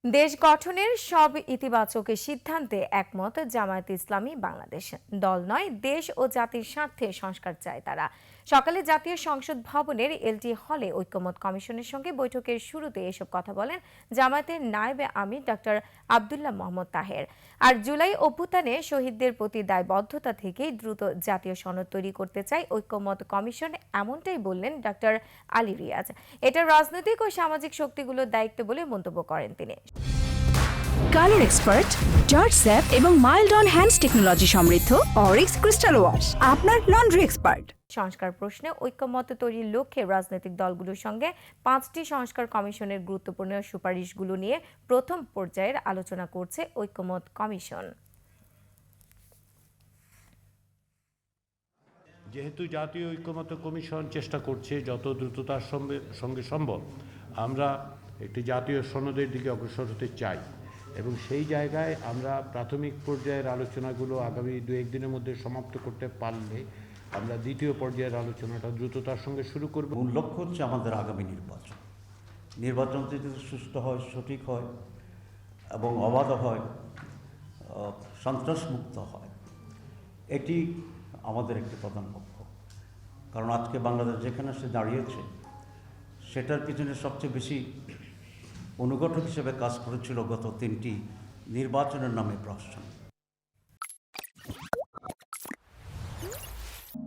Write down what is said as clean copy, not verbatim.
দেশ গঠনের সব ইতিবাচক সিদ্ধান্তে একমত জামায়াত ইসলামী বাংলাদেশ। দল নয়, দেশ ও জাতির স্বার্থে সংস্কার চায় তারা। সকালে জাতীয় সংসদ ভবনের এলটি হলে ঐকমত্য কমিশনের সঙ্গে বৈঠকের শুরুতে এসব কথা বলেন জামায়াতের নায়েবে আমির ডক্টর আব্দুল্লাহ মোহাম্মদ তাহের। আর জুলাই অভ্যুত্থানে শহীদদের প্রতি দায়বদ্ধতা থেকেই দ্রুত জাতীয় সনদ তৈরি করতে চায় ঐকমত্য কমিশন, এমনটাই বললেন ডক্টর আলী রিয়াজ। এটা রাজনৈতিক ও সামাজিক শক্তিগুলোর দায়িত্ব বলে মন্তব্য করেন তিনি। কালার এক্সপার্ট, জর্জ স্যাপ এবং মাইল্ড অন হ্যান্ডস টেকনোলজি সমৃদ্ধ অরিক্স ক্রিস্টাল ওয়াশ আপনার লন্ড্রি এক্সপার্ট। সংস্কার প্রশ্নে ঐকমত্য তৈরির লক্ষ্যে রাজনৈতিক দলগুলোর সঙ্গে 5টি সংস্কার কমিশনের গুরুত্বপূর্ণ সুপারিশগুলো নিয়ে প্রথম পর্যায়ের আলোচনা করছে ঐকমত্য কমিশন। যেহেতু জাতীয় ঐকমত্য কমিশন চেষ্টা করছে যত দ্রুততার সঙ্গে সম্ভব আমরা একটি জাতীয় সনদের দিকে অগ্রসর হতে চাই, এবং সেই জায়গায় আমরা প্রাথমিক পর্যায়ের আলোচনাগুলো আগামী 2-1 দিনের মধ্যে সমাপ্ত করতে পারলে আমরা দ্বিতীয় পর্যায়ের আলোচনাটা দ্রুততার সঙ্গে শুরু করব। মূল লক্ষ্য হচ্ছে আমাদের আগামী নির্বাচন যদি সুষ্ঠু হয়, সঠিক হয় এবং অবাধ হয়, সন্ত্রাসমুক্ত হয়, এটি আমাদের একটি প্রধান লক্ষ্য। কারণ আজকে বাংলাদেশ যেখানে সে দাঁড়িয়েছে সেটার পিছনে সবচেয়ে বেশি অনুঘটক হিসেবে কাজ করেছিল গত 3টি নির্বাচনের নামে প্রহসন।